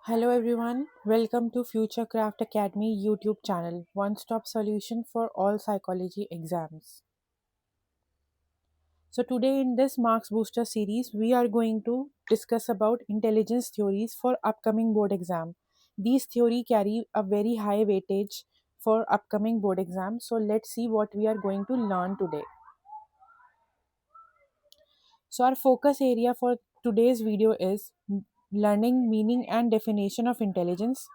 Hello everyone, welcome to Futurecraft Academy YouTube channel, one-stop solution for all psychology exams. So today in this Marks Booster series, we are going to discuss about intelligence theories for upcoming board exam. These theory carry a very high weightage for upcoming board exam. So let's see what we are going to learn today. So our focus area for today's video is learning meaning and definition of intelligence,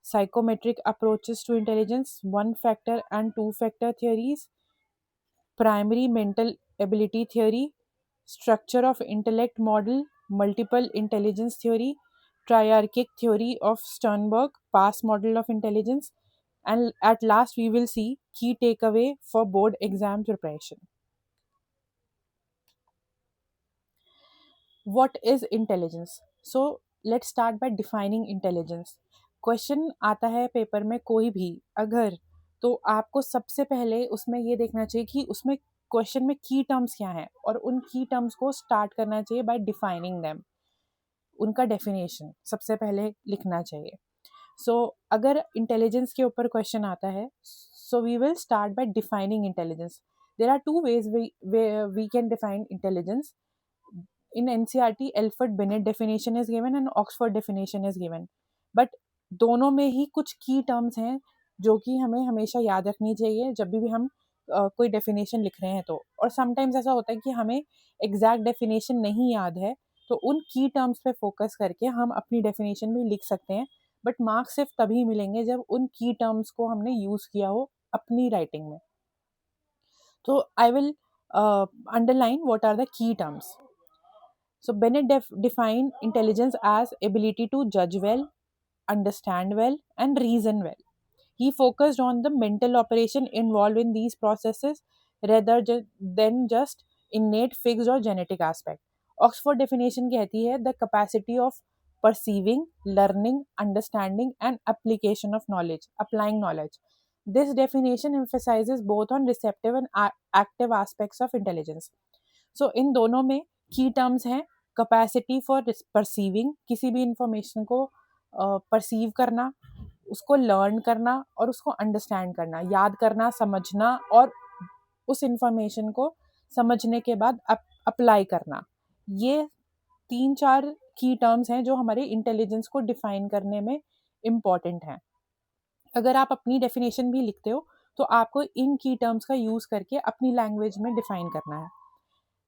psychometric approaches to intelligence, one factor and two factor theories, primary mental ability theory, structure of intellect model, multiple intelligence theory, triarchic theory of Sternberg, pass model of intelligence, and at last we will see key takeaway for board exam preparation. What is intelligence? So let's start by defining intelligence. Question आता है paper में कोई भी अगर, तो आपको सबसे पहले उसमें ये देखना चाहिए कि उसमें क्वेश्चन में की टर्म्स क्या हैं और उन की टर्म्स को स्टार्ट करना चाहिए बाय डिफाइनिंग देम. उनका डेफिनेशन सबसे पहले लिखना चाहिए. सो अगर इंटेलिजेंस के ऊपर क्वेश्चन आता है, so we will start by defining intelligence. There are two ways we can define intelligence. In NCERT, Alfred Binet definition is given and Oxford definition is given. But दोनों में ही कुछ की टर्म्स हैं जो कि हमें हमेशा याद रखनी चाहिए जब भी हम कोई डेफिनेशन लिख रहे हैं तो. और समटाइम्स ऐसा होता है कि हमें एग्जैक्ट डेफिनेशन नहीं याद है, तो उन की टर्म्स पे फोकस करके हम अपनी डेफिनेशन भी लिख सकते हैं. बट मार्क्स सिर्फ तभी मिलेंगे जब उन की टर्म्स को हमने यूज़ किया हो अपनी राइटिंग में. तो I will underline what are the key terms. So Bennett defined intelligence as ability to judge well, understand well, and reason well. He focused on the mental operation involved in these processes rather than just innate, fixed or genetic aspect. Oxford definition कहती है the capacity of perceiving, learning, understanding, and application of knowledge, applying knowledge. This definition emphasizes both on receptive and active aspects of intelligence. So इन दोनों में की terms हैं capacity for perceiving, किसी भी information को perceive करना, उसको लर्न करना और उसको अंडरस्टैंड करना, याद करना, समझना और उस इंफॉर्मेशन को समझने के बाद अप्लाई करना. ये 3-4 की टर्म्स हैं जो हमारे इंटेलिजेंस को डिफाइन करने में इम्पॉर्टेंट हैं. अगर आप अपनी डेफिनेशन भी लिखते हो तो आपको इन की टर्म्स का यूज़ करके अपनी लैंग्वेज में डिफाइन करना है.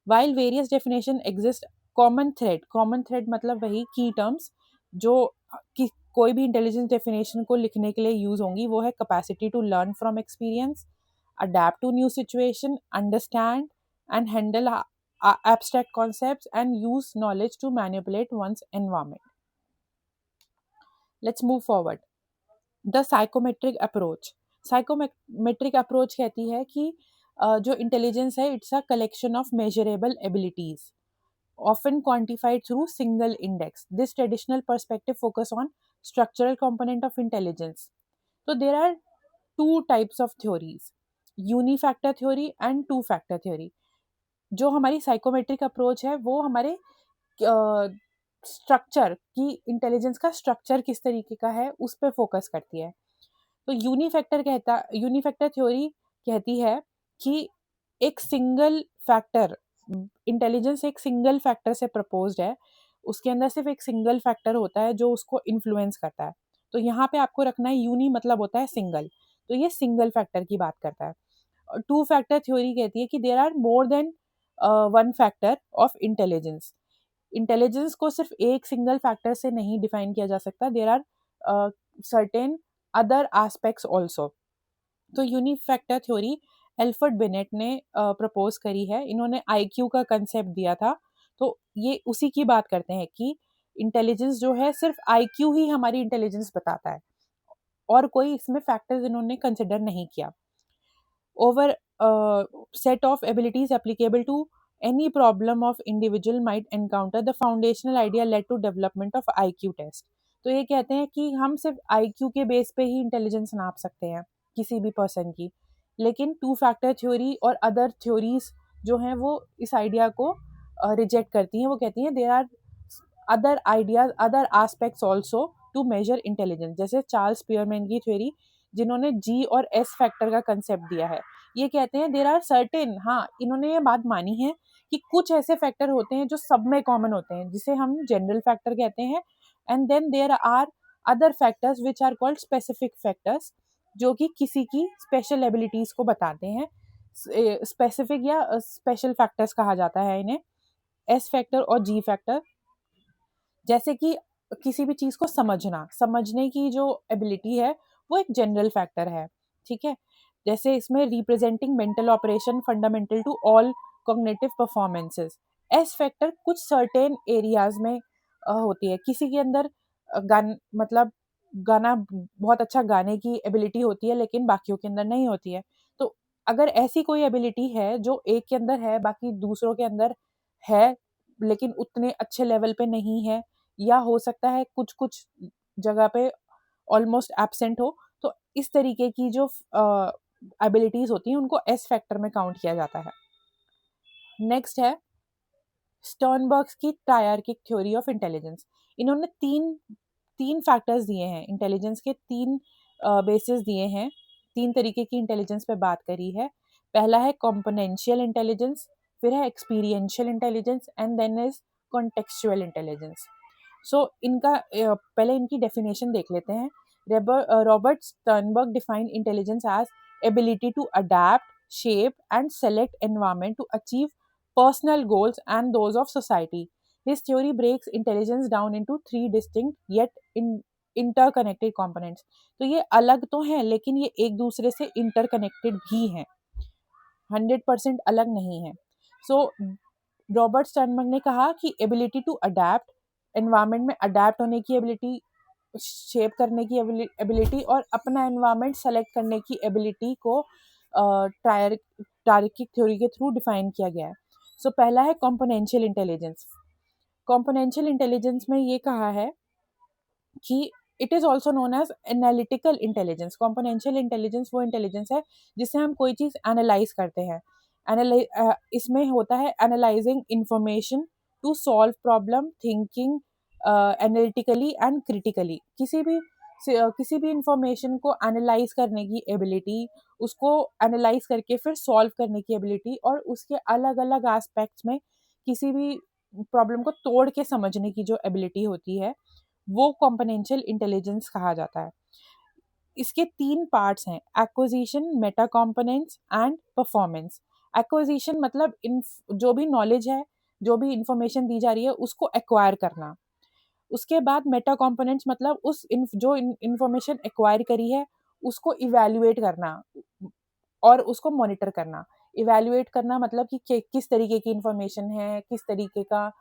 While various definition exist, common thread मतलब वही की टर्म्स जो कि कोई भी इंटेलिजेंस डेफिनेशन को लिखने के लिए यूज होंगी, वो है capacity to learn from experience, adapt to new situation, understand and handle abstract concepts and use knowledge to manipulate one's environment. Let's move forward. The psychometric approach. Psychometric approach कहती है कि जो इंटेलिजेंस है, it's a collection of measurable abilities often quantified through single index. This traditional perspective focus on structural component of intelligence. So there are two types of theories, unifactor theory and two factor theory. जो हमारी psychometric approach है वो हमारे structure की, intelligence का structure किस तरीके का है उस पर फोकस करती है. तो यूनिफैक्टर थ्योरी कहती है कि एक सिंगल फैक्टर, इंटेलिजेंस एक सिंगल फैक्टर से प्रपोज्ड है, उसके अंदर सिर्फ एक सिंगल फैक्टर होता है जो उसको इन्फ्लुएंस करता है. तो यहाँ पे आपको रखना है यूनी मतलब होता है सिंगल, तो ये सिंगल फैक्टर की बात करता है. टू फैक्टर थ्योरी कहती है कि there are more than one factor of intelligence. Intelligence को सिर्फ एक सिंगल फैक्टर से नहीं डिफाइन किया जा सकता, there are certain other aspects also. तो यूनिफैक्टर थ्योरी एल्फ्रेड बिनेट ने प्रपोज करी है. इन्होंने आईक्यू का कंसेप्ट दिया था, तो ये उसी की बात करते हैं कि इंटेलिजेंस जो है सिर्फ आईक्यू ही हमारी इंटेलिजेंस बताता है और कोई इसमें फैक्टर्स इन्होंने कंसिडर नहीं किया. Over set of abilities applicable to any problem of individual might encounter, the foundational idea led to development of IQ test. तो ये कहते हैं कि हम सिर्फ IQ के बेस पे ही इंटेलिजेंस नाप सकते हैं किसी भी पर्सन की, लेकिन टू फैक्टर थ्योरी और अदर थ्योरीज जो हैं वो इस आइडिया को रिजेक्ट करती हैं. वो कहती हैं there are other ideas, other aspects also to measure intelligence, जैसे चार्ल्स स्पीयरमैन की थ्योरी जिन्होंने जी और एस फैक्टर का कंसेप्ट दिया है। ये कहते हैं देयर आर सर्टेन, हाँ इन्होंने ये बात मानी है कि कुछ ऐसे फैक्टर होते हैं जो सब में कॉमन होते हैं, जिसे हम जनरल फैक्टर कहते हैं, and then there are other factors which are called specific factors, जो कि किसी की स्पेशल एबिलिटीज को बताते हैं। स्पेसिफिक या स्पेशल फैक्टर्स कहा जाता है इन्हें, एस फैक्टर और जी फैक्टर। जैसे कि किसी भी चीज को समझने की जो एबिलिटी है वो एक जनरल फैक्टर है, ठीक है। जैसे इसमें representing mental operation fundamental to all cognitive performances. S factor कुछ सर्टेन एरियाज में होती है, किसी के अंदर मतलब गाना बहुत अच्छा गाने की एबिलिटी होती है लेकिन बाकियों के अंदर नहीं होती है। तो अगर ऐसी कोई एबिलिटी है जो एक के अंदर है बाकी दूसरों के अंदर है लेकिन उतने अच्छे लेवल पे नहीं है, या हो सकता है कुछ कुछ जगह पे ऑलमोस्ट एब्सेंट हो, तो इस तरीके की जो एबिलिटीज होती हैं उनको एस फैक्टर में काउंट किया जाता है। नेक्स्ट है स्टर्नबर्ग्स की ट्रायर्किक थ्योरी ऑफ इंटेलिजेंस। इन्होंने तीन तीन फैक्टर्स दिए हैं, इंटेलिजेंस के तीन बेसिस दिए हैं, तीन तरीके की इंटेलिजेंस पे बात करी है। पहला है कॉम्पोनेंशियल इंटेलिजेंस, फिर है experiential intelligence, and then is contextual intelligence. So इनका पहले इनकी डेफिनेशन देख लेते हैं। Robert Sternberg define intelligence as ability to adapt, shape and select environment to achieve personal goals and those of society. His theory breaks intelligence down into three distinct yet interconnected components. तो ये अलग तो हैं लेकिन ये एक दूसरे से इंटरकनेक्टेड भी हैं, 100% अलग नहीं है। सो रॉबर्ट स्टर्नबर्ग ने कहा कि एबिलिटी टू अडैप्ट, एनवायरनमेंट में अडैप्ट होने की एबिलिटी, शेप करने की एबिलिटी और अपना एनवायरनमेंट सेलेक्ट करने की एबिलिटी को ट्रायर्किक थ्योरी के थ्रू डिफाइन किया गया है। सो पहला है कॉम्पोनेंशियल इंटेलिजेंस। कॉम्पोनेंशियल इंटेलिजेंस में ये कहा है कि it is also known as analytical intelligence. Componential intelligence वो इंटेलिजेंस है जिससे हम कोई चीज एनालाइज करते हैं। इसमें होता है analysing information to solve problem, thinking analytically and critically. किसी भी इंफॉर्मेशन को एनालाइज करने की एबिलिटी, उसको एनालाइज करके फिर सॉल्व करने की एबिलिटी, और उसके अलग अलग एस्पेक्ट्स में किसी भी प्रॉब्लम को तोड़ के समझने की जो एबिलिटी होती है वो कॉम्पोनेंशियल इंटेलिजेंस कहा जाता है। इसके तीन पार्ट्स हैं, acquisition, Meta components and performance. Acquisition मतलब जो भी नॉलेज है, जो भी इंफॉर्मेशन दी जा रही है उसको एक्वायर करना। उसके बाद मेटा कॉम्पोनेंट्स मतलब जो इंफॉर्मेशन एक्वायर करी है उसको इवैल्यूएट करना और उसको मॉनिटर करना। इवैल्यूएट करना मतलब कि किस तरीके की इंफॉर्मेशन है, किस तरीके का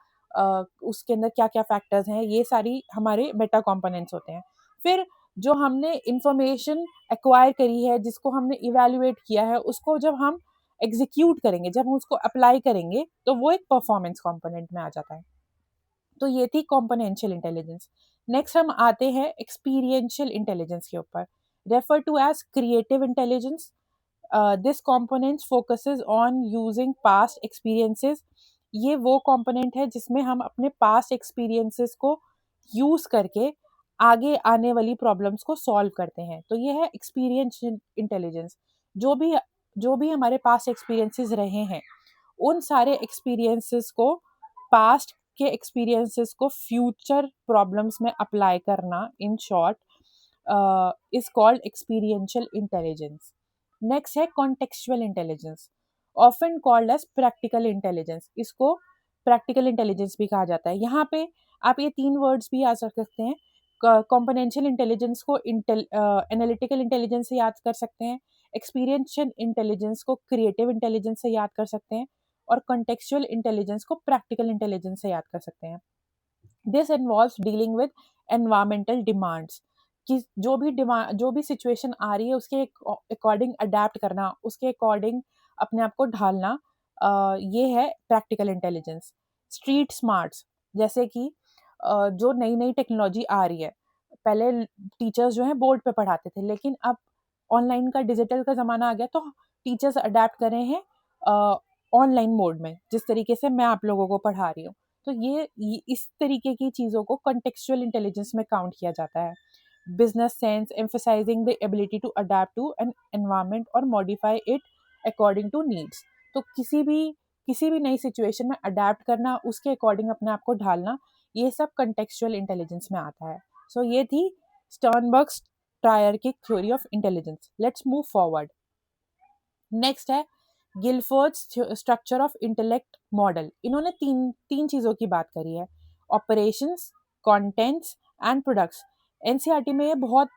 उसके अंदर क्या क्या फैक्टर्स हैं, ये सारी हमारे मेटा कॉम्पोनेंट्स होते हैं। फिर जो हमने इंफॉर्मेशन एक्वायर करी है, जिसको हमने इवैल्यूएट किया है, उसको जब हम एग्जीक्यूट करेंगे, जब हम उसको अप्लाई करेंगे, तो वो एक परफॉर्मेंस कॉम्पोनेंट में आ जाता है। तो ये थी कॉम्पोनेंशियल इंटेलिजेंस। नेक्स्ट हम आते हैं एक्सपीरियंशियल इंटेलिजेंस के ऊपर, refer to as creative intelligence. This component focuses on using past experiences। ये वो component है जिसमें हम अपने past experiences को use करके आगे आने वाली problems को solve करते हैं। तो ये है experiential intelligence। जो भी हमारे past experiences रहे हैं उन सारे experiences को, past के experiences को future problems में apply करना, in short is called experiential intelligence। Next है contextual intelligence, often called as practical intelligence. इसको प्रैक्टिकल इंटेलिजेंस भी कहा जाता है। यहाँ पे आप ये तीन वर्ड्स भी याद रख सकते हैं। कॉम्पोनेंशियल इंटेलिजेंस को एनालिटिकल इंटेलिजेंस से याद कर सकते हैं, एक्सपीरियंशियल इंटेलिजेंस को क्रिएटिव इंटेलिजेंस से याद कर सकते हैं, और कॉन्टेक्चुअल इंटेलिजेंस को प्रैक्टिकल इंटेलिजेंस से याद कर सकते हैं। This involves dealing with environmental demands, कि जो भी सिचुएशन आ रही है उसके अकॉर्डिंग अडेप्ट करना, उसके अकॉर्डिंग अपने आप को ढालना, ये है प्रैक्टिकल इंटेलिजेंस। स्ट्रीट स्मार्ट्स, जैसे कि जो नई नई टेक्नोलॉजी आ रही है, पहले टीचर्स जो है बोर्ड पे पढ़ाते थे, लेकिन अब ऑनलाइन का, डिजिटल का ज़माना आ गया, तो टीचर्स अडेप्ट कर रहे हैं ऑनलाइन मोड में, जिस तरीके से मैं आप लोगों को पढ़ा रही हूँ। तो ये इस तरीके की चीज़ों को कॉन्टेक्चुअल इंटेलिजेंस में काउंट किया जाता है. Business sense emphasizing the ability to adapt to an environment और modify it according to needs. तो किसी भी नई सिचुएशन में अडेप्ट करना, उसके अकॉर्डिंग अपने आप को ढालना, ये सब कॉन्टेक्चुअल इंटेलिजेंस में आता है. सो ये थी Sternberg's triarchic theory of intelligence. Let's move forward. Next है Guilford's structure of intellect model. इन्होंने तीन तीन चीज़ों की बात करी है: operations, contents and products. NCERT में ये बहुत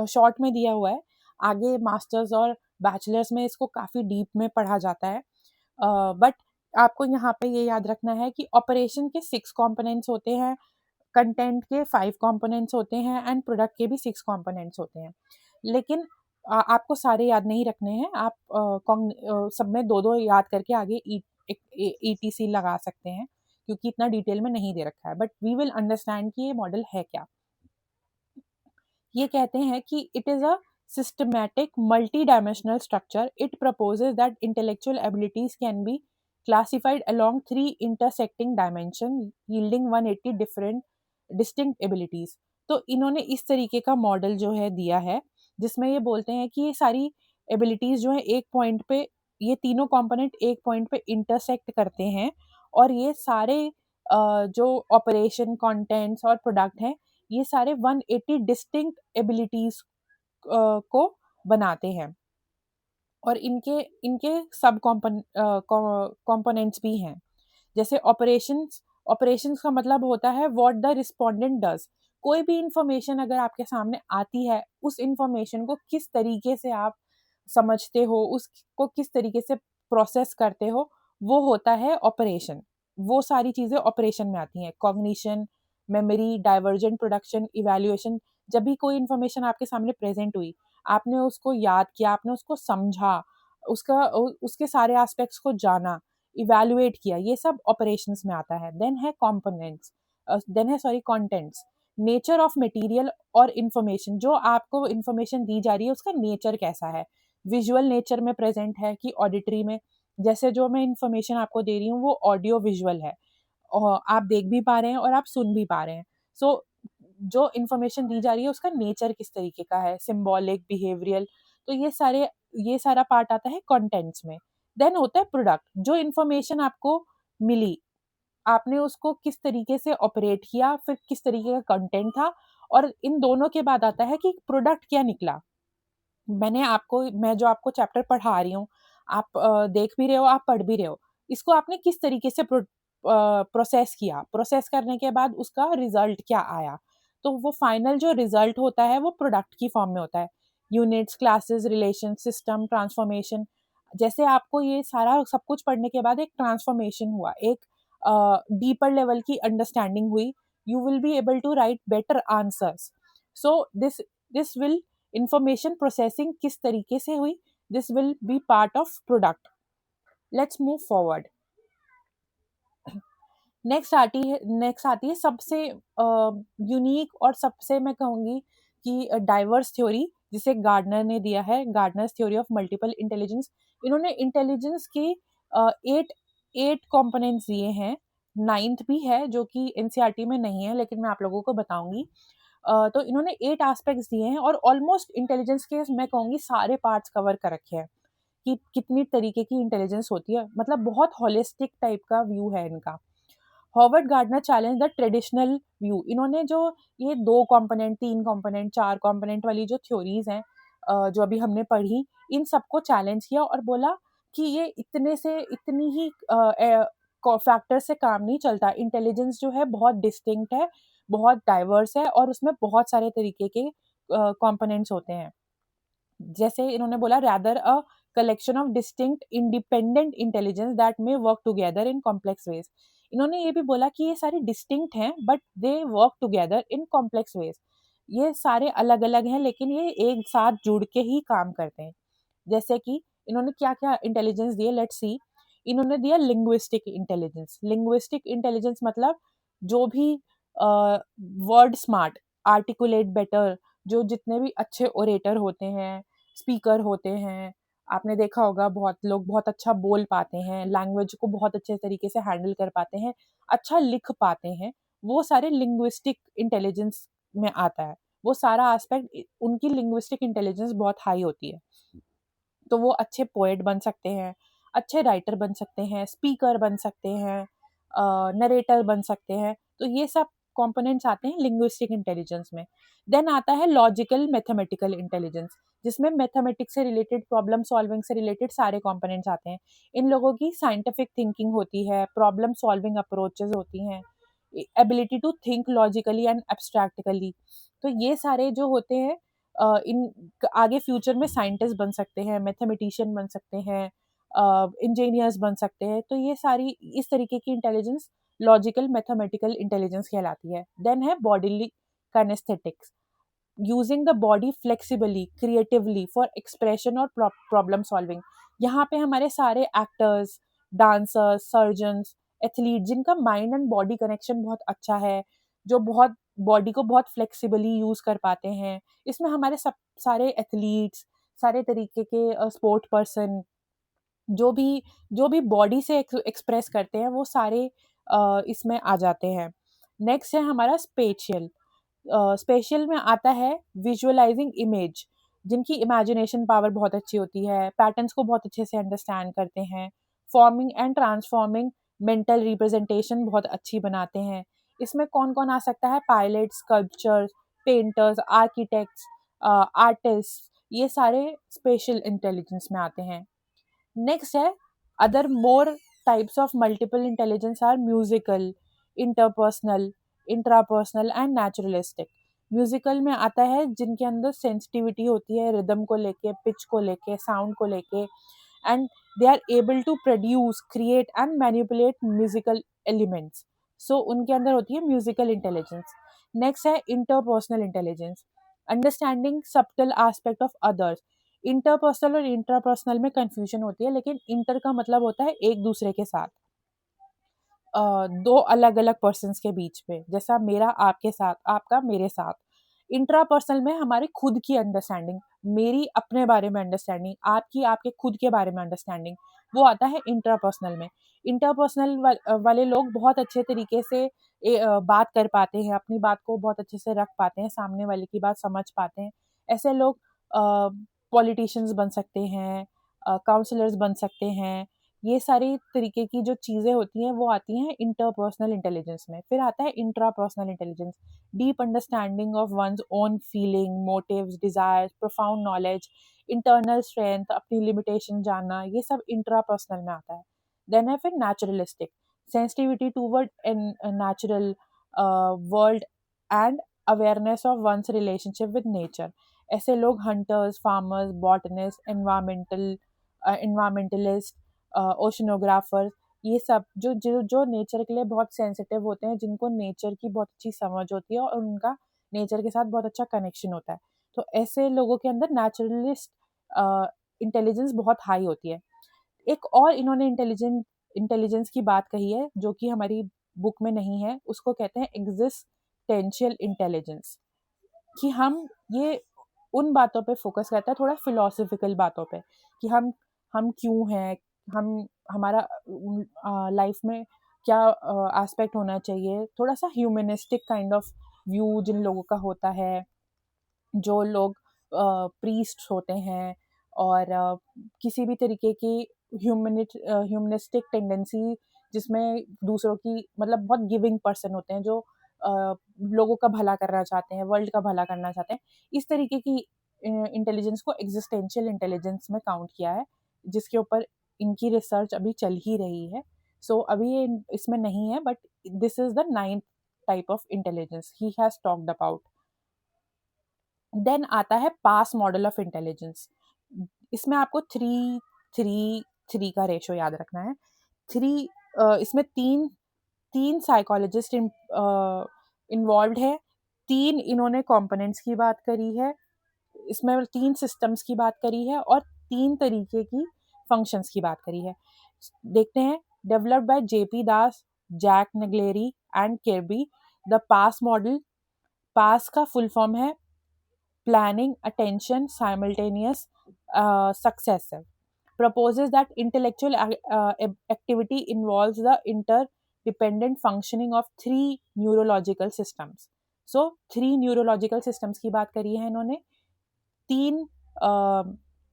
शॉर्ट में दिया हुआ है. आगे मास्टर्स और बैचलर्स में इसको काफ़ी डीप में पढ़ा जाता है. बट आपको यहाँ पे ये याद रखना है कि ऑपरेशन के 6 कंपोनेंट्स होते हैं, कंटेंट के 5 कंपोनेंट्स होते हैं एंड प्रोडक्ट के भी 6 कंपोनेंट्स होते हैं. लेकिन आपको सारे याद नहीं रखने हैं. आप सब में दो दो याद करके आगे ETC लगा सकते हैं, क्योंकि इतना डिटेल में नहीं दे रखा है. बट वी विल अंडरस्टैंड कि ये मॉडल है क्या. ये कहते हैं कि it is a systematic multi-dimensional structure. It proposes that intellectual abilities can be classified along 3 intersecting dimensions, yielding 180 different distinct abilities. तो इन्होंने इस तरीके का मॉडल जो है दिया है, जिसमें ये बोलते हैं कि ये सारी एबिलिटीज़ जो है एक पॉइंट पे, ये तीनों कंपोनेंट एक पॉइंट पे इंटरसेक्ट करते हैं, और ये सारे जो ऑपरेशन, कंटेंट्स और प्रोडक्ट हैं, ये सारे 180 डिस्टिंक्ट एबिलिटीज़ को बनाते हैं. और इनके इनके सब कंपोनेंट्स भी हैं. जैसे ऑपरेशंस का मतलब होता है व्हाट द रिस्पोंडेंट डज. कोई भी इंफॉर्मेशन अगर आपके सामने आती है, उस इंफॉर्मेशन को किस तरीके से आप समझते हो, उसको किस तरीके से प्रोसेस करते हो, वो होता है ऑपरेशन. वो सारी चीज़ें ऑपरेशन में आती हैं. Cognition, memory, divergent production, evaluation. जब भी कोई इंफॉर्मेशन आपके सामने प्रेजेंट हुई, आपने उसको याद किया, आपने उसको समझा, उसके सारे एस्पेक्ट्स को जाना, इवैल्यूएट किया, ये सब ऑपरेशंस में आता है. देन है कंटेंट्स. नेचर ऑफ मटेरियल और इंफॉर्मेशन. जो आपको इंफॉर्मेशन दी जा रही है, उसका नेचर कैसा है. विजुअल नेचर में प्रेजेंट है कि ऑडिटरी में. जैसे जो मैं इंफॉर्मेशन आपको दे रही हूँ वो ऑडियो विजुअल है, और आप देख भी पा रहे हैं और आप सुन भी पा रहे हैं. सो जो इंफॉर्मेशन दी जा रही है उसका नेचर किस तरीके का है, सिंबॉलिक, बिहेवियरल. तो ये सारा पार्ट आता है कंटेंट्स में. देन होता है प्रोडक्ट. जो इंफॉर्मेशन आपको मिली, आपने उसको किस तरीके से ऑपरेट किया, फिर किस तरीके का कंटेंट था, और इन दोनों के बाद आता है कि प्रोडक्ट क्या निकला. मैं जो आपको चैप्टर पढ़ा रही हूँ, आप देख भी रहे हो, आप पढ़ भी रहे हो, इसको आपने किस तरीके से प्रोसेस किया, प्रोसेस करने के बाद उसका रिजल्ट क्या आया. तो वो फाइनल जो रिजल्ट होता है वो प्रोडक्ट की फॉर्म में होता है. Units, classes, relation, system, transformation. जैसे आपको ये सारा सब कुछ पढ़ने के बाद एक ट्रांसफॉर्मेशन हुआ, एक डीपर लेवल की अंडरस्टैंडिंग हुई. You will be able to write better answers. So this will information processing किस तरीके से हुई, this will be part of product. Let's move forward. Next आती है सबसे यूनिक और सबसे, मैं कहूँगी कि डाइवर्स थ्योरी, जिसे गार्डनर ने दिया है, Gardner's theory of multiple intelligence. इन्होंने इंटेलिजेंस के 8 कंपोनेंट्स दिए हैं. 9th भी है जो कि एनसीईआरटी में नहीं है, लेकिन मैं आप लोगों को बताऊंगी. तो इन्होंने 8 एस्पेक्ट्स दिए हैं, और ऑलमोस्ट इंटेलिजेंस के मैं कहूँगी सारे पार्ट्स कवर कर रखे हैं कि कितनी तरीके की इंटेलिजेंस होती है. मतलब बहुत होलिस्टिक टाइप का व्यू है इनका. Howard Gardner challenge the traditional view. इन्होंने जो ये 2 कंपोनेंट, 3 कंपोनेंट, 4 कंपोनेंट वाली जो थ्योरीज हैं, जो अभी हमने पढ़ी, इन सबको चैलेंज किया और बोला कि ये इतनी ही फैक्टर से काम नहीं चलता. इंटेलिजेंस जो है बहुत डिस्टिंक्ट है, बहुत डाइवर्स है, और उसमें बहुत सारे तरीके के कंपोनेंट्स होते हैं. जैसे इन्होंने बोला, rather a collection of distinct independent intelligence that may work together in complex ways. इन्होंने ये भी बोला कि ये सारे डिस्टिंक्ट हैं, but they work together in complex ways. ये सारे अलग अलग हैं, लेकिन ये एक साथ जुड़ के ही काम करते हैं. जैसे कि इन्होंने क्या क्या इंटेलिजेंस दिए, लेट्स सी. इन्होंने दिया लिंग्विस्टिक इंटेलिजेंस. लिंग्विस्टिक इंटेलिजेंस मतलब जो भी वर्ड स्मार्ट, आर्टिकुलेट बेटर, जो जितने भी अच्छे ओरेटर होते हैं, स्पीकर होते हैं, आपने देखा होगा बहुत लोग बहुत अच्छा बोल पाते हैं, लैंग्वेज को बहुत अच्छे तरीके से हैंडल कर पाते हैं, अच्छा लिख पाते हैं, वो सारे लिंग्विस्टिक इंटेलिजेंस में आता है। वो सारा एस्पेक्ट उनकी लिंग्विस्टिक इंटेलिजेंस बहुत हाई होती है। तो वो अच्छे पोएट बन सकते हैं, अच्छे राइटर बन सकते हैं, स्पीकर बन सकते हैं, नरेटर बन सकते हैं। तो ये सब कंपोनेंट्स आते हैं लिंग्विस्टिक इंटेलिजेंस में। देन आता है लॉजिकल मैथमेटिकल इंटेलिजेंस, जिसमें मैथमेटिक्स से रिलेटेड, प्रॉब्लम सॉल्विंग से रिलेटेड सारे कंपोनेंट्स आते हैं। इन लोगों की साइंटिफिक थिंकिंग होती है, प्रॉब्लम सॉल्विंग अप्रोचेस होती हैं, ability to think logically and abstractly. तो ये सारे जो होते हैं इन आगे फ्यूचर में साइंटिस्ट बन सकते हैं, मैथमेटिशियन बन सकते हैं, इंजीनियर्स बन सकते हैं। तो ये सारी इस तरीके की इंटेलिजेंस लॉजिकल मैथमेटिकल इंटेलिजेंस कहलाती है। देन है bodily kinesthetics, using the body flexibly creatively for expression और प्रॉब्लम सॉल्विंग। यहाँ पे हमारे सारे एक्टर्स, डांसर्स, सर्जन्स, एथलीट जिनका माइंड एंड बॉडी कनेक्शन बहुत अच्छा है, जो बहुत बॉडी को बहुत फ्लेक्सिबली यूज कर पाते हैं, इसमें हमारे सब सारे एथलीट्स, सारे तरीके के स्पोर्ट पर्सन जो भी बॉडी से एक्सप्रेस करते हैं, वो सारे इसमें आ जाते हैं। नेक्स्ट है हमारा स्पेशियल। स्पेशल में आता है विजुअलाइजिंग इमेज, जिनकी इमेजिनेशन पावर बहुत अच्छी होती है, पैटर्न्स को बहुत अच्छे से अंडरस्टैंड करते हैं, forming and transforming mental representation बहुत अच्छी बनाते हैं। इसमें कौन कौन आ सकता है? Pilot, sculptures, painters, architects, artist, ये सारे स्पेशल इंटेलिजेंस में आते हैं। नेक्स्ट है other more types of multiple intelligence are musical, interpersonal, intrapersonal and naturalistic. Musical में आता है जिनके अंदर सेंसिटिविटी होती है रिदम को लेके, पिच को लेके, साउंड को लेके, and they are able to produce, create and manipulate musical elements. So उनके अंदर होती है म्यूजिकल इंटेलिजेंस। नेक्स्ट है interpersonal intelligence, understanding subtle aspect of others. Interpersonal और इंट्रापर्सनल में कंफ्यूजन होती है, लेकिन इंटर का मतलब होता है एक दूसरे के साथ, दो अलग अलग पर्सन्स के बीच में, जैसा मेरा आपके साथ, आपका मेरे साथ। इंट्रापर्सनल में हमारी खुद की अंडरस्टैंडिंग, मेरी अपने बारे में अंडरस्टैंडिंग, आपकी आपके खुद के बारे में अंडरस्टैंडिंग, वो आता है इंट्रापर्सनल में। इंटरपर्सनल वाले लोग बहुत अच्छे तरीके से बात कर पाते हैं, अपनी बात को बहुत अच्छे से रख पाते हैं, सामने वाले की बात समझ पाते हैं। ऐसे लोग पॉलिटिशियंस बन सकते हैं, काउंसलर्स बन सकते हैं। ये सारी तरीके की जो चीज़ें होती हैं वो आती हैं इंटरपर्सनल इंटेलिजेंस में। फिर आता है intrapersonal intelligence, deep understanding of one's own feeling, motives, desires, profound knowledge, internal strength, अपनी लिमिटेशन जानना, ये सब इंट्रापर्सनल में आता है। देन है फिर naturalistic, sensitivity toward natural world and awareness of one's relationship with nature. ऐसे लोग hunters, farmers, botanist, environmentalist, oceanographer, ये सब जो जो जो नेचर के लिए बहुत सेंसिटिव होते हैं, जिनको नेचर की बहुत अच्छी समझ होती है और उनका नेचर के साथ बहुत अच्छा कनेक्शन होता है। तो ऐसे लोगों के अंदर नेचुरलिस्ट इंटेलिजेंस बहुत हाई होती है। एक और इन्होंने इंटेलिजेंस की बात कही है जो कि हमारी बुक में नहीं है, उसको कहते हैं एग्जिस्टेंशियल इंटेलिजेंस। कि हम ये उन बातों पे फोकस करता है, थोड़ा फिलोसफिकल बातों पे, कि हम क्यों हैं, हम हमारा लाइफ में क्या एस्पेक्ट होना चाहिए, थोड़ा सा ह्यूमनिस्टिक काइंड ऑफ व्यू जिन लोगों का होता है, जो लोग प्रीस्ट होते हैं और किसी भी तरीके की ह्यूमनिस्टिक टेंडेंसी, जिसमें दूसरों की मतलब बहुत गिविंग पर्सन होते हैं, जो लोगों का भला करना चाहते हैं, वर्ल्ड का भला करना चाहते हैं। इस तरीके की इंटेलिजेंस को एग्जिस्टेंशियल इंटेलिजेंस में काउंट किया है, जिसके ऊपर इनकी रिसर्च अभी चल ही रही है। सो अभी ये इसमें नहीं है, but this is the 9th type of intelligence ही हैज टॉक्ड अबाउट। देन आता है पास मॉडल ऑफ इंटेलिजेंस। इसमें आपको 3-3-3 का रेशो याद रखना है। 3 इसमें तीन तीन साइकोलॉजिस्ट इन्वॉल्व है, 3 इन्होंने कंपोनेंट्स की बात करी है, इसमें 3 सिस्टम्स की बात करी है और 3 तरीके की फंक्शंस की बात करी है। देखते हैं, developed by JP Das, Jack Naglieri and Kirby, the PASS model. PASS का फुल फॉर्म है planning, attention, simultaneous, successive. proposes that intellectual activity involves the interdependent functioning of three neurological systems. So 3 neurological systems की बात करी है इन्होंने,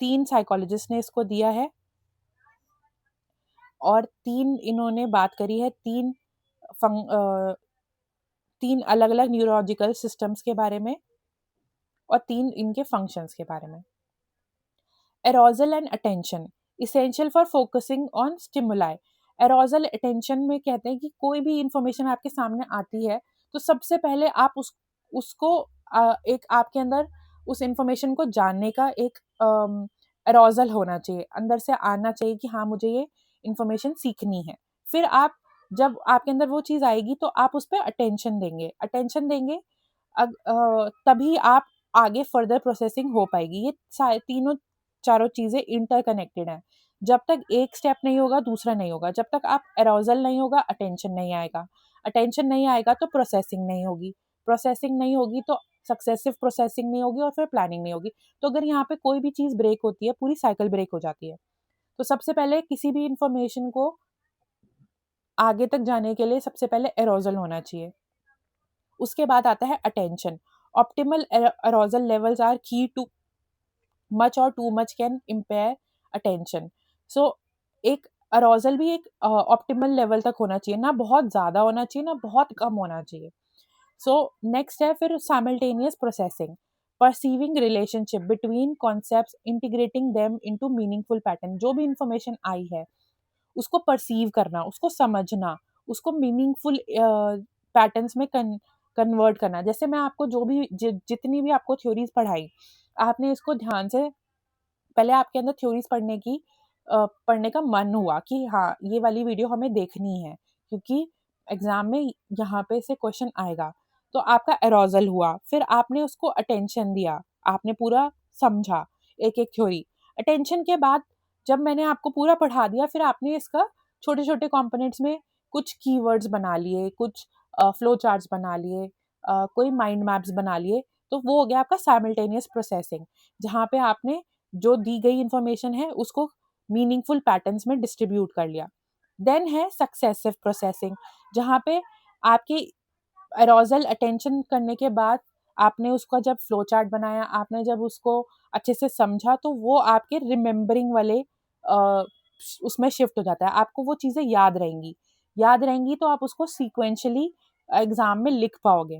तीन psychologist ने इसको दिया है, और 3 इन्होंने बात करी है तीन अलग अलग न्यूरोलॉजिकल सिस्टम्स के बारे में और 3 इनके फंक्शंस के बारे में. Aerogel and attention essential for focusing on stimuli. Aerogel attention में कहते हैं कि कोई भी इंफॉर्मेशन आपके सामने आती है तो सबसे पहले आप उसको एक आपके अंदर उस इंफॉर्मेशन को जानने का एक एरोजल होना चाहिए, अंदर से आना चाहिए कि हाँ मुझे ये इंफॉर्मेशन सीखनी है. फिर आप जब आपके अंदर वो चीज़ आएगी तो आप उस पर अटेंशन देंगे तभी आप आगे फर्दर प्रोसेसिंग हो पाएगी. ये तीनों चारों चीज़ें इंटरकनेक्टेड हैं. जब तक एक स्टेप नहीं होगा दूसरा नहीं होगा. जब तक आप एरोजल नहीं होगा अटेंशन नहीं आएगा. अटेंशन नहीं आएगा तो प्रोसेसिंग नहीं होगी. प्रोसेसिंग नहीं होगी तो सक्सेसिव प्रोसेसिंग नहीं होगी और फिर प्लानिंग नहीं होगी. तो अगर यहाँ पे कोई भी चीज़ ब्रेक होती है पूरी साइकिल ब्रेक हो जाती है. तो सबसे पहले किसी भी इंफॉर्मेशन को आगे तक जाने के लिए सबसे पहले एरोजल होना चाहिए. उसके बाद आता है attention. Optimal arousal levels are key too much और too much can impair attention. So एक अरोजल भी एक ऑप्टिमल लेवल तक होना चाहिए, ना बहुत ज़्यादा होना चाहिए ना बहुत कम होना चाहिए. सो नेक्स्ट है फिर simultaneous processing, perceiving relationship between concepts, integrating them into meaningful pattern. जो भी इंफॉर्मेशन आई है उसको परसीव करना, उसको समझना, उसको मीनिंगफुल पैटर्न्स में कन्वर्ट करना. जैसे मैं आपको जो भी जितनी भी आपको थ्योरीज पढ़ाई, आपने इसको ध्यान से पहले आपके अंदर थ्योरीज पढ़ने का मन हुआ कि हाँ ये वाली वीडियो हमें देखनी है क्योंकि एग्जाम में यहाँ पे से क्वेश्चन आएगा. तो आपका एरोजल हुआ, फिर आपने उसको अटेंशन दिया, आपने पूरा समझा एक एक थ्योरी. अटेंशन के बाद जब मैंने आपको पूरा पढ़ा दिया फिर आपने इसका छोटे छोटे कंपोनेंट्स में कुछ कीवर्ड्स बना लिए, कुछ फ्लो चार्ट्स बना लिए, कोई माइंड मैप्स बना लिए. तो वो हो गया आपका साइमल्टेनियस प्रोसेसिंग, जहाँ पे आपने जो दी गई इंफॉर्मेशन है उसको मीनिंगफुल पैटर्न्स में डिस्ट्रीब्यूट कर लिया. देन है सक्सेसिव प्रोसेसिंग, जहाँ पे आपकी एरोजल अटेंशन करने के बाद आपने उसका जब फ्लो चार्ट बनाया, आपने जब उसको अच्छे से समझा तो वो आपके रिमेम्बरिंग वाले उसमें शिफ्ट हो जाता है. आपको वो चीज़ें याद रहेंगी तो आप उसको सीक्वेंशली एग्जाम में लिख पाओगे.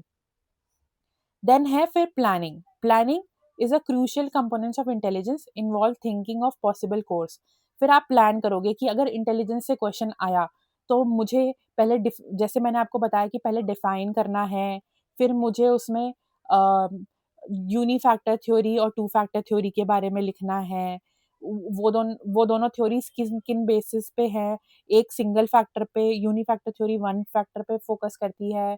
देन है फिर planning is a crucial component of intelligence, involve thinking of possible course. फिर आप प्लान करोगे कि अगर इंटेलिजेंस से क्वेश्चन आया तो मुझे पहले जैसे मैंने आपको बताया कि पहले डिफाइन करना है, फिर मुझे उसमें यूनिफैक्टर थ्योरी और टू फैक्टर थ्योरी के बारे में लिखना है. वो दोनों थ्योरीज किन बेसिस पे है. एक सिंगल फैक्टर पे, यूनिफैक्टर थ्योरी वन फैक्टर पे फोकस करती है,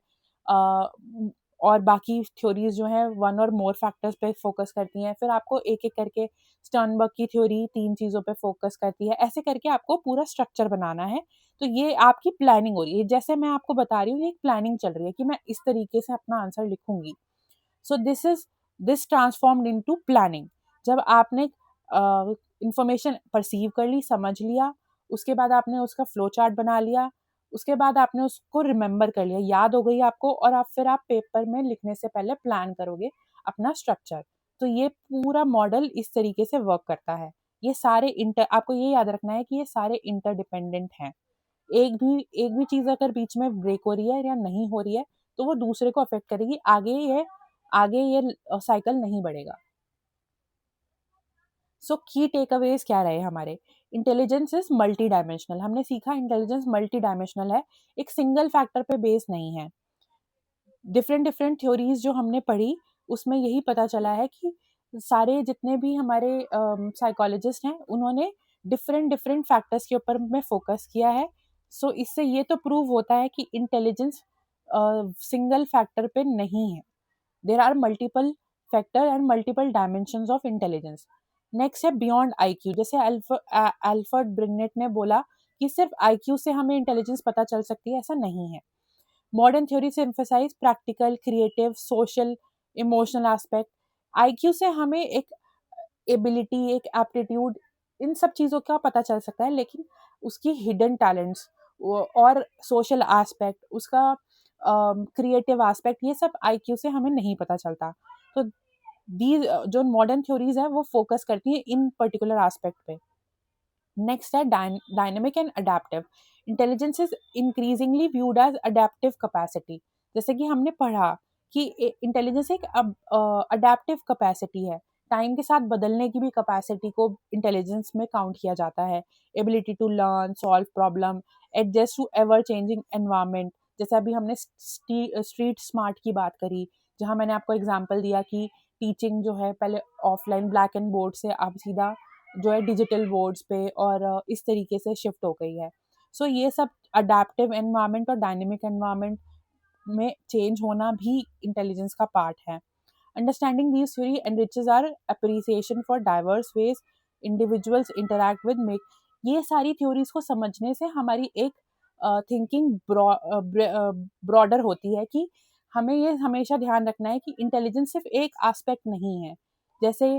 और बाकी थ्योरीज जो हैं वन और मोर फैक्टर्स पे फोकस करती हैं. फिर आपको एक एक करके स्टर्नबर्ग की थ्योरी 3 चीज़ों पे फोकस करती है. ऐसे करके आपको पूरा स्ट्रक्चर बनाना है. तो ये आपकी प्लानिंग हो रही है. जैसे मैं आपको बता रही हूँ ये एक प्लानिंग चल रही है कि मैं इस तरीके से अपना आंसर लिखूंगी. So this transformed into planning. जब आपने इंफॉर्मेशन परसीव कर ली, समझ लिया, उसके बाद आपने उसका फ्लो चार्ट बना लिया, उसके बाद आपने उसको रिमेंबर कर लिया, याद हो गई आपको, और आप पेपर में लिखने से पहले प्लान करोगे अपना स्ट्रक्चर. तो ये पूरा मॉडल इस तरीके से वर्क करता है. ये सारे आपको ये याद रखना है कि ये सारे इंटरडिपेंडेंट हैं. एक भी चीज़ अगर बीच में ब्रेक हो रही है या नहीं हो रही है तो वो दूसरे को अफेक्ट करेगी. आगे ये साइकिल नहीं बढ़ेगा. सो की टेक अवेज क्या रहे हमारे. Intelligence is multi dimensional. हमने सीखा इंटेलिजेंस मल्टी डायमेंशनल है, एक सिंगल फैक्टर पे बेस नहीं है. डिफरेंट थ्योरीज जो हमने पढ़ी उसमें यही पता चला है कि सारे जितने भी हमारे साइकोलॉजिस्ट हैं उन्होंने डिफरेंट फैक्टर्स के ऊपर में फोकस किया है. सो इससे ये तो प्रूव होता है कि इंटेलिजेंस सिंगल फैक्टर पे नहीं है. There are multiple factor and multiple dimensions of intelligence. Next है बियॉन्ड आईक्यू. जैसे अल्फ्रेड ब्रिग्नेट ने बोला कि सिर्फ आईक्यू से हमें इंटेलिजेंस पता चल सकती है, ऐसा नहीं है. मॉडर्न थ्योरी से emphasise practical, creative, social, emotional aspect. IQ से हमें एक एबिलिटी, एक एप्टीट्यूड इन सब चीज़ों का पता चल सकता है, लेकिन उसकी हिडन टैलेंट्स और सोशल एस्पेक्ट, उसका क्रिएटिव एस्पेक्ट, ये सब आईक्यू से हमें नहीं पता चलता। तो दी जो मॉडर्न थ्योरीज है वो फोकस करती है इन पर्टिकुलर एस्पेक्ट पे। नेक्स्ट है dynamic and adaptive intelligence is increasingly viewed as adaptive capacity. जैसे कि हमने पढ़ा कि इंटेलिजेंस एक अडेप्टिव कैपेसिटी है, टाइम के साथ बदलने की भी कैपेसिटी को इंटेलिजेंस में काउंट किया जाता है। Ability to learn, solve problem, adjust to ever changing environment. जैसे अभी हमने स्ट्रीट स्मार्ट की बात करी, जहाँ मैंने आपको एग्जांपल दिया कि टीचिंग जो है पहले ऑफलाइन ब्लैक एंड बोर्ड से अब सीधा जो है डिजिटल बोर्ड्स पे और इस तरीके से शिफ्ट हो गई है। सो ये सब अडेप्टिव एनवायरनमेंट और डायनेमिक एनवायरनमेंट में चेंज होना भी इंटेलिजेंस का पार्ट है। Understanding this theory enriches our appreciation for diverse ways individuals interact with make. ये सारी थ्योरीज को समझने से हमारी एक थिंकिंग ब्रॉडर होती है कि हमें ये हमेशा ध्यान रखना है कि इंटेलिजेंस सिर्फ एक एस्पेक्ट नहीं है। जैसे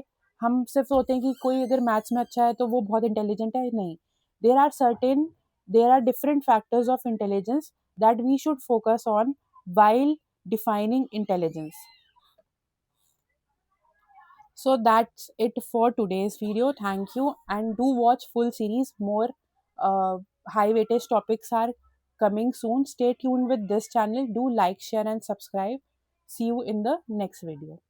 हम सिर्फ सोचते हैं कि कोई अगर मैथ्स में अच्छा है तो वो बहुत इंटेलिजेंट है, नहीं। There are different factors of intelligence that we should focus on while defining intelligence. So that's it for today's video. Thank you, and do watch full series. More uh, high weightage topics are coming soon. Stay tuned with this channel. Do like, share and subscribe. See you in the next video.